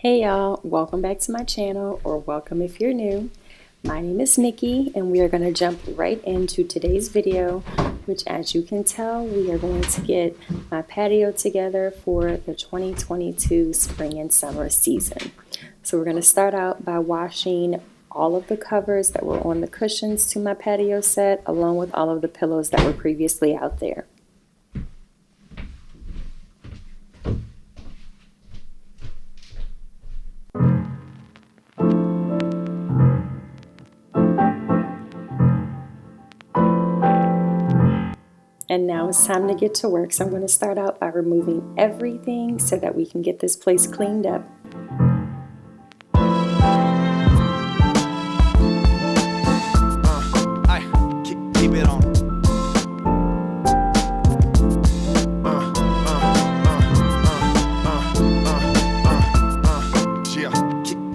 Hey y'all, welcome back to my channel, or welcome if you're new. My name is Nikki and we are going to jump right into today's video, which as you can tell, we are going to get my patio together for the 2022 spring and summer season. So we're going to start out by washing all of the covers that were on the cushions to my patio set, along with all of the pillows that were previously out there. And now it's time to get to work. So I'm going to start out by removing everything so that we can get this place cleaned up. Keep it on.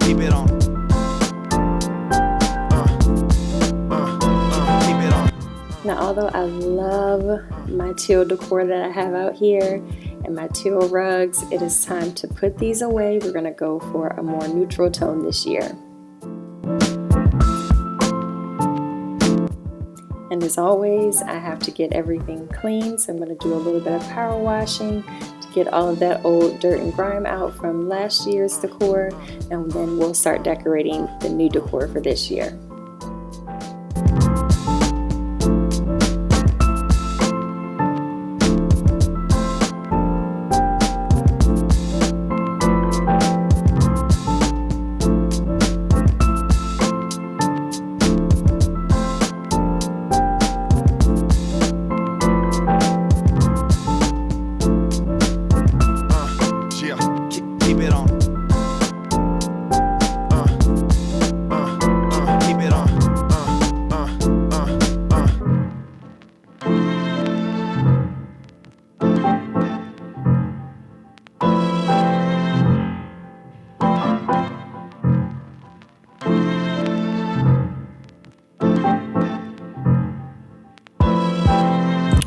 Keep it on. Now, although I love my teal decor that I have out here and my teal rugs, it is time to put these away. We're going to go for a more neutral tone this year. And as always, I have to get everything clean, so I'm going to do a little bit of power washing to get all of that old dirt and grime out from last year's decor, and then we'll start decorating the new decor for this year.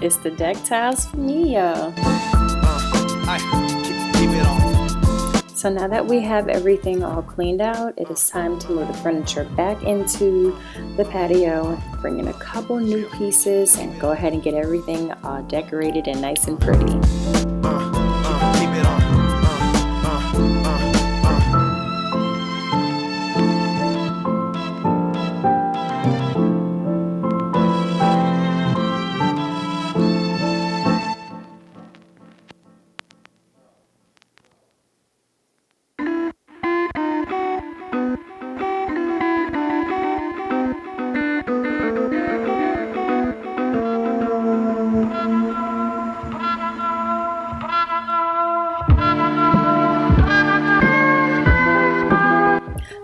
It's the deck tiles for me, y'all. So now that we have everything all cleaned out, it is time to move the furniture back into the patio, bring in a couple new pieces, and go ahead and get everything all decorated and nice and pretty.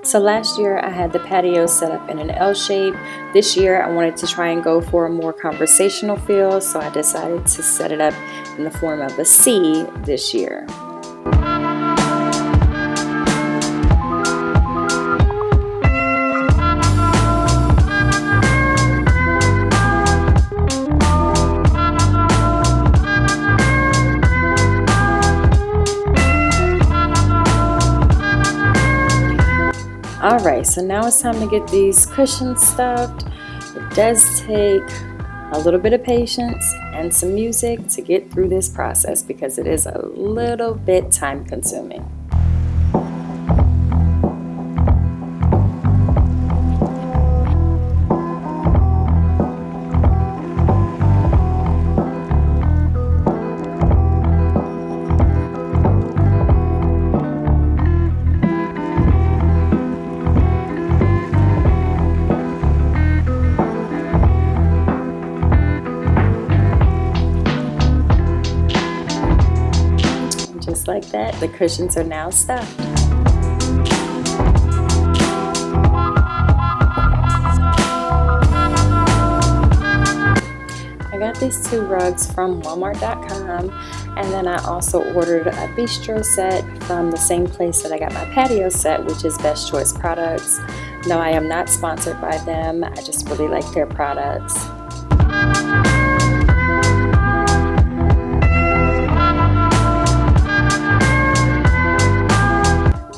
So last year I had the patio set up in an L shape. This year I wanted to try and go for a more conversational feel, so I decided to set it up in the form of a C this year. Alright, so now it's time to get these cushions stuffed. It does take a little bit of patience and some music to get through this process because it is a little bit time consuming. Just like that, the cushions are now stuffed. I got these two rugs from Walmart.com, and then I also ordered a bistro set from the same place that I got my patio set, which is Best Choice Products. No, I am not sponsored by them. I just really like their products.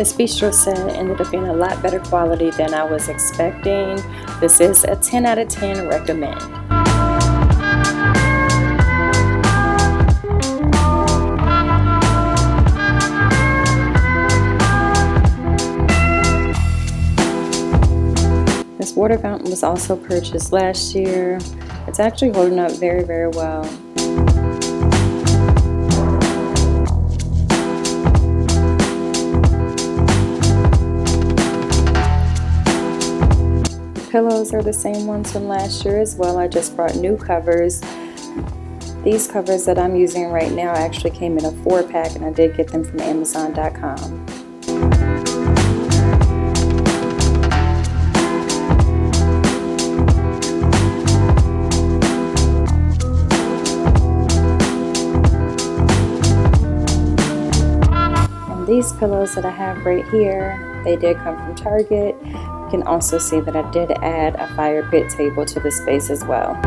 This bistro set ended up being a lot better quality than I was expecting. This is a 10 out of 10 recommend. This water fountain was also purchased last year. It's actually holding up very, very well. Pillows are the same ones from last year as well. I just brought new covers. These covers that I'm using right now actually came in a 4-pack, and I did get them from Amazon.com. And these pillows that I have right here, they did come from Target. You can also see that I did add a fire pit table to the space as well.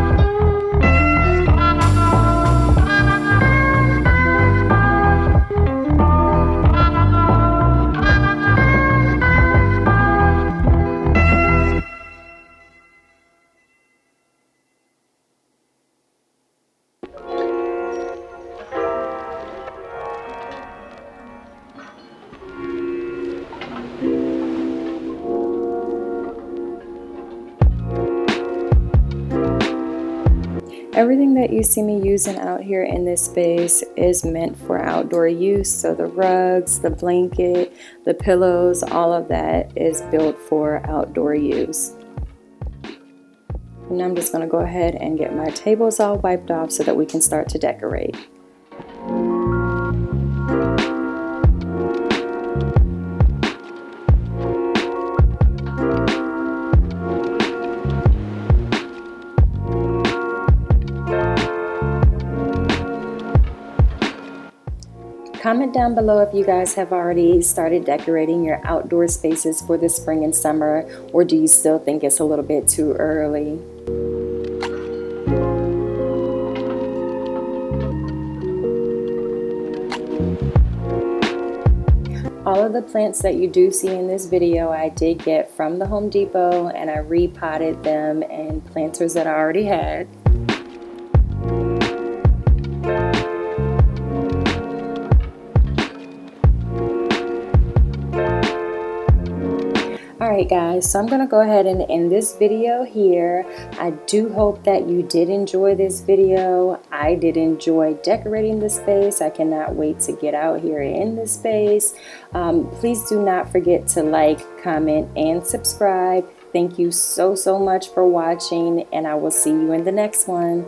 Everything that you see me using out here in this space is meant for outdoor use. So the rugs, the blanket, the pillows, all of that is built for outdoor use. And I'm just going to go ahead and get my tables all wiped off so that we can start to decorate. Comment down below if you guys have already started decorating your outdoor spaces for the spring and summer, or do you still think it's a little bit too early? All of the plants that you do see in this video I did get from the Home Depot, and I repotted them in planters that I already had. Alright guys, so I'm going to go ahead and end this video here. I do hope that you did enjoy this video. I did enjoy decorating the space. I cannot wait to get out here in the space. Please do not forget to like, comment, and subscribe. Thank you so much for watching, and I will see you in the next one.